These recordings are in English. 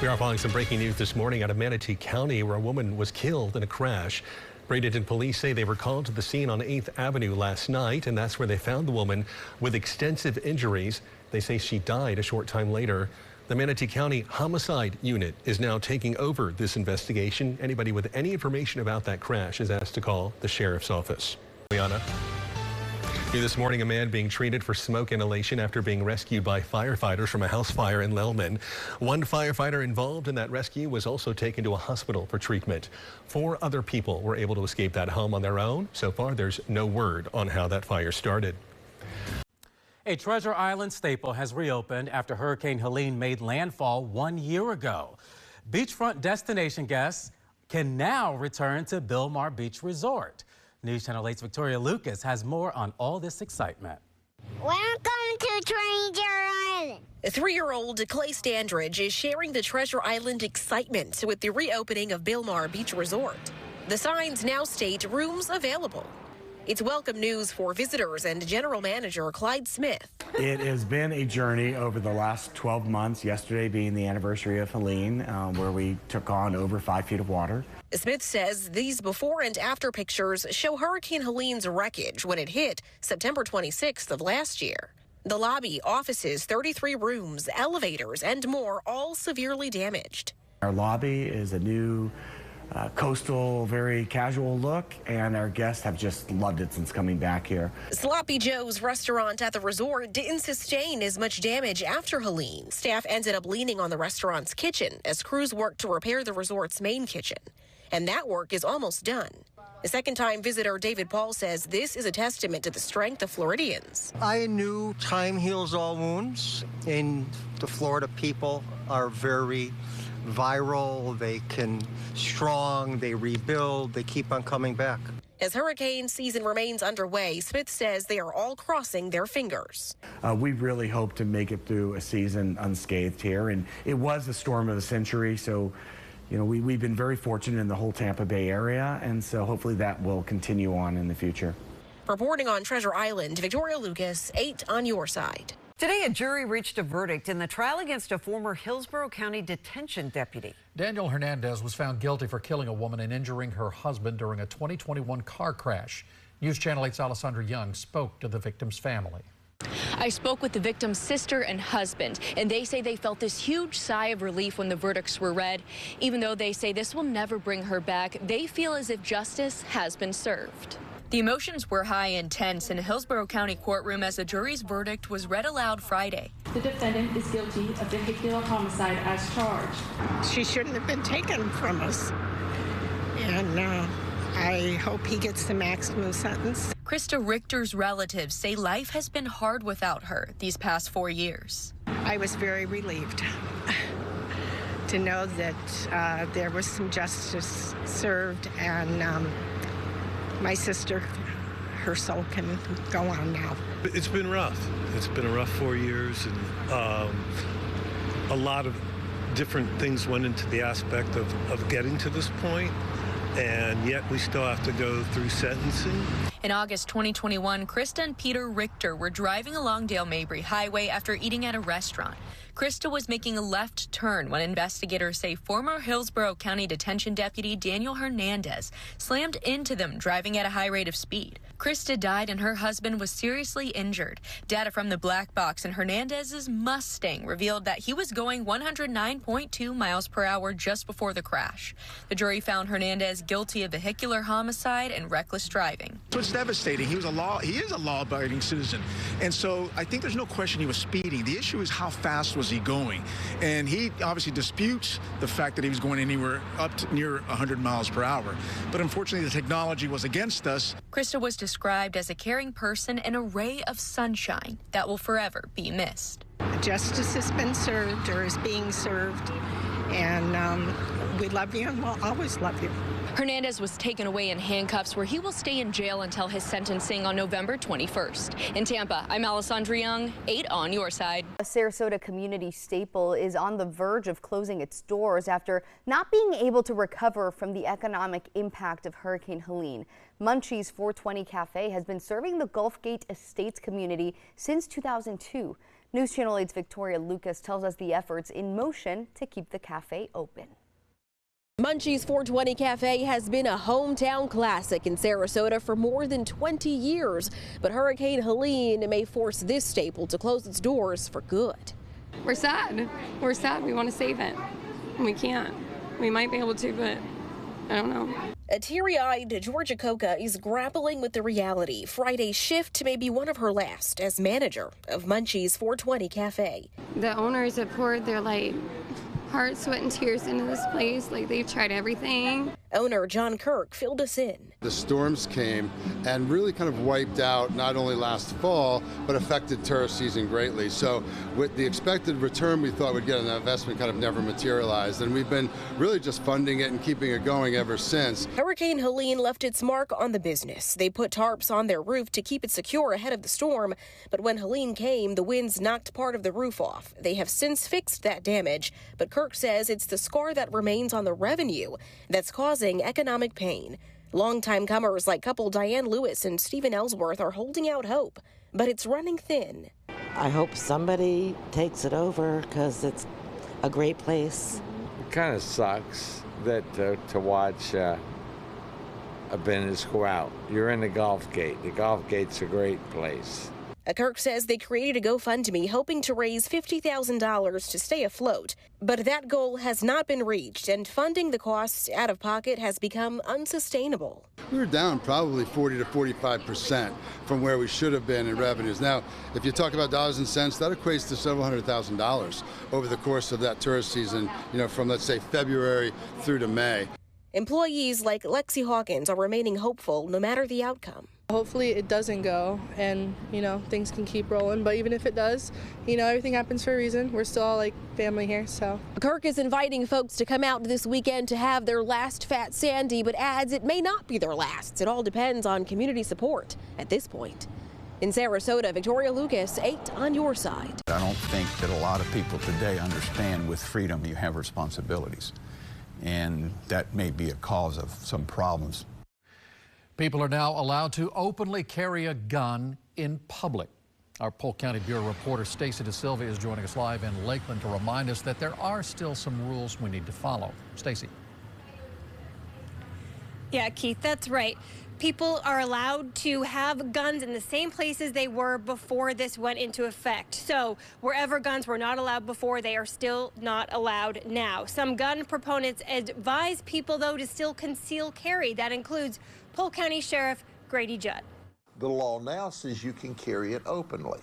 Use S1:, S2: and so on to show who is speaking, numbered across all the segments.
S1: We are following some breaking news this morning out of Manatee County, where a woman was killed in a crash. Bradenton police say they were called to the scene on 8th Avenue last night, and that's where they found the woman with extensive injuries. They say she died a short time later. The Manatee County homicide unit is now taking over this investigation. Anybody with any information about that crash is asked to call the sheriff's office. Liana. New this morning, a man being treated for smoke inhalation after being rescued by firefighters from a house fire in Lealman. One firefighter involved in that rescue was also taken to a hospital for treatment. 4 other people were able to escape that home on their own. So far, there's no word on how that fire started.
S2: A Treasure Island staple has reopened after Hurricane Helene made landfall 1 year ago. Beachfront destination guests can now return to Bilmar Beach Resort. News Channel 8's Victoria Lucas has more on all this excitement.
S3: Welcome to Treasure Island.
S4: 3-year-old Clay Standridge is sharing the Treasure Island excitement with the reopening of Bilmar Beach Resort. The signs now state rooms available. It's welcome news for visitors and General Manager Clyde Smith.
S5: It has been a journey over the last 12 months, yesterday being the anniversary of Helene, where we took on over 5 feet of water.
S4: Smith says these before and after pictures show Hurricane Helene's wreckage when it hit September 26th of last year. The lobby, offices, 33 rooms, elevators, and more, all severely damaged.
S5: Our lobby is a new coastal, very casual look, and our guests have just loved it since coming back here.
S4: Sloppy Joe's restaurant at the resort didn't sustain as much damage after Helene. Staff ended up leaning on the restaurant's kitchen as crews worked to repair the resort's main kitchen. And that work is almost done. The second-time visitor David Paul says this is a testament to the strength of Floridians.
S6: I knew time heals all wounds, and the Florida people are very viral. They can strong, they rebuild, they keep on coming back.
S4: As hurricane season remains underway, Smith says they are all crossing their fingers.
S5: We really hope to make it through a season unscathed here, and it was the storm of the century, so you know, we've been very fortunate in the whole Tampa Bay area, and so hopefully that will continue on in the future.
S4: Reporting on Treasure Island, Victoria Lucas, 8 on your side.
S7: Today, a jury reached a verdict in the trial against a former Hillsborough County detention deputy.
S8: Daniel Hernandez was found guilty for killing a woman and injuring her husband during a 2021 car crash. News Channel 8's Alessandra Young spoke to the victim's family.
S9: I spoke with the victim's sister and husband, and they say they felt this huge sigh of relief when the verdicts were read. Even though they say this will never bring her back, they feel as if justice has been served. The emotions were high and tense in a Hillsborough County courtroom as the jury's verdict was read aloud Friday.
S10: The defendant is guilty of vehicular homicide as charged.
S11: She shouldn't have been taken from us, and I hope he gets the maximum sentence.
S4: Krista Richter's relatives say life has been hard without her these past 4 years.
S11: I was very relieved to know that there was some justice served, and my sister, her soul can go on now.
S12: It's been rough. It's been a rough 4 years, and a lot of different things went into the aspect of getting to this point. And yet we still have to go through sentencing.
S4: In August 2021, Krista and Peter Richter were driving along Dale Mabry Highway after eating at a restaurant. Krista was making a left turn when investigators say former Hillsborough County detention deputy Daniel Hernandez slammed into them driving at a high rate of speed. Krista died and her husband was seriously injured. Data from the black box in Hernandez's Mustang revealed that he was going 109.2 miles per hour just before the crash. The jury found Hernandez guilty of vehicular homicide and reckless driving.
S13: So it's devastating. He is a law-abiding citizen. And so I think there's no question he was speeding. The issue is how fast was he going? And he obviously disputes the fact that he was going anywhere up to near 100 miles per hour. But unfortunately, the technology was against us.
S4: Krista was described as a caring person and a ray of sunshine that will forever be missed.
S11: Justice has been served, or is being served, and we love you and we'll always love you.
S9: Hernandez was taken away in handcuffs where he will stay in jail until his sentencing on November 21st. In Tampa, I'm Alessandra Young, 8 on your side.
S14: A Sarasota community staple is on the verge of closing its doors after not being able to recover from the economic impact of Hurricane Helene. Munchies 420 Cafe has been serving the Gulf Gate Estates community since 2002. News Channel 8's Victoria Lucas tells us the efforts in motion to keep the cafe open.
S15: Munchies 420 Cafe has been a hometown classic in Sarasota for more than 20 years, but Hurricane Helene may force this staple to close its doors for good.
S16: We're sad. We're sad. We want to save it. We can't. We might be able to, but I don't know.
S15: A teary-eyed Georgia Coca is grappling with the reality Friday's shift may be one of her last as manager of Munchies 420 Cafe.
S16: The owners have poured their heart, sweat, and tears into this place. They've tried everything.
S15: Owner John Kirk filled us in.
S17: The storms came and really kind of wiped out not only last fall, but affected tourist season greatly. So with the expected return we thought we'd get on that investment kind of never materialized. And we've been really just funding it and keeping it going ever since.
S15: Hurricane Helene left its mark on the business. They put tarps on their roof to keep it secure ahead of the storm. But when Helene came, the winds knocked part of the roof off. They have since fixed that damage. But Kirk says it's the scar that remains on the revenue that's causing economic pain. Longtime comers like couple Diane Lewis and Stephen Ellsworth are holding out hope, but it's running thin.
S18: I hope somebody takes it over because it's a great place.
S19: It kind of sucks that to watch a business go out. You're in the Golf Gate. The Golf Gate's a great place.
S15: Kirk says they created a GoFundMe hoping to raise $50,000 to stay afloat, but that goal has not been reached, and funding the costs out of pocket has become unsustainable.
S17: We were down probably 40 to 45% from where we should have been in revenues. Now, if you talk about dollars and cents, that equates to several $100,000 over the course of that tourist season, from let's say February through to May.
S15: Employees like Lexi Hawkins are remaining hopeful no matter the outcome.
S20: Hopefully it doesn't go and, things can keep rolling. But even if it does, everything happens for a reason. We're still all like family here, so.
S15: Kirk is inviting folks to come out this weekend to have their last Fat Sandy, but adds it may not be their last. It all depends on community support at this point. In Sarasota, Victoria Lucas, 8 on your side.
S21: I don't think that a lot of people today understand with freedom you have responsibilities. And that may be a cause of some problems.
S8: People are now allowed to openly carry a gun in public. Our Polk County Bureau reporter Stacy DeSilva is joining us live in Lakeland to remind us that there are still some rules we need to follow. Stacy.
S22: Yeah, Keith, that's right. People are allowed to have guns in the same places they were before this went into effect. So wherever guns were not allowed before, they are still not allowed now. Some gun proponents advise people, though, to still conceal carry. That includes Polk County Sheriff Grady Judd.
S23: The law now says you can carry it openly.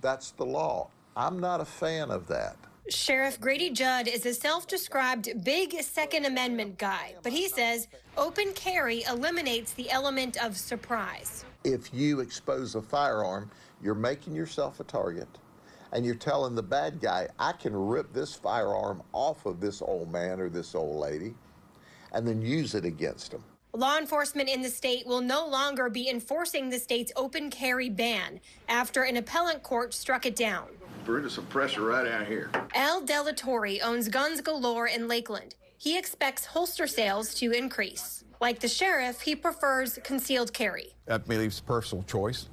S23: That's the law. I'm not a fan of that.
S22: Sheriff Grady Judd is a self-described big Second Amendment guy, but he says open carry eliminates the element of surprise.
S23: If you expose a firearm, you're making yourself a target, and you're telling the bad guy, I can rip this firearm off of this old man or this old lady, and then use it against them.
S22: Law enforcement in the state will no longer be enforcing the state's open carry ban after an appellate court struck it down.
S24: Put a suppressor right out here.
S22: Al Delatorre owns Guns Galore in Lakeland. He expects holster sales to increase. Like the sheriff, he prefers concealed carry.
S21: That believes personal choice.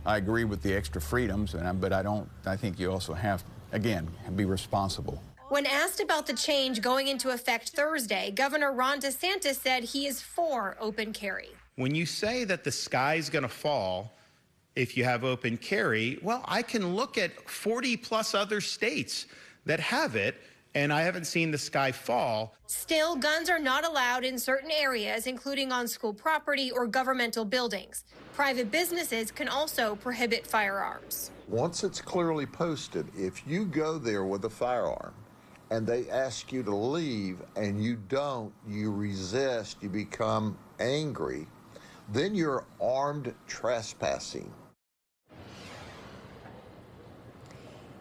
S21: I agree with the extra freedoms, but I think you also have, again, be responsible.
S22: When asked about the change going into effect Thursday, Governor Ron DeSantis said he is for open carry.
S25: When you say that the sky's going to fall if you have open carry, well, I can look at 40 plus other states that have it, and I haven't seen the sky fall.
S22: Still, guns are not allowed in certain areas, including on school property or governmental buildings. Private businesses can also prohibit firearms.
S23: Once it's clearly posted, if you go there with a firearm and they ask you to leave and you don't, you resist, you become angry, then you're armed trespassing.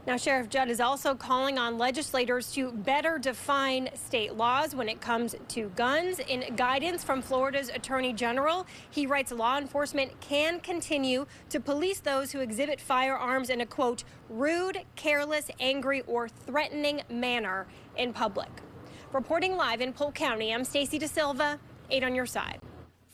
S22: Now, Sheriff Judd is also calling on legislators to better define state laws when it comes to guns. In guidance from Florida's Attorney General, he writes law enforcement can continue to police those who exhibit firearms in a, quote, rude, careless, angry, or threatening manner in public. Reporting live in Polk County, I'm Stacy DeSilva, 8 on your side.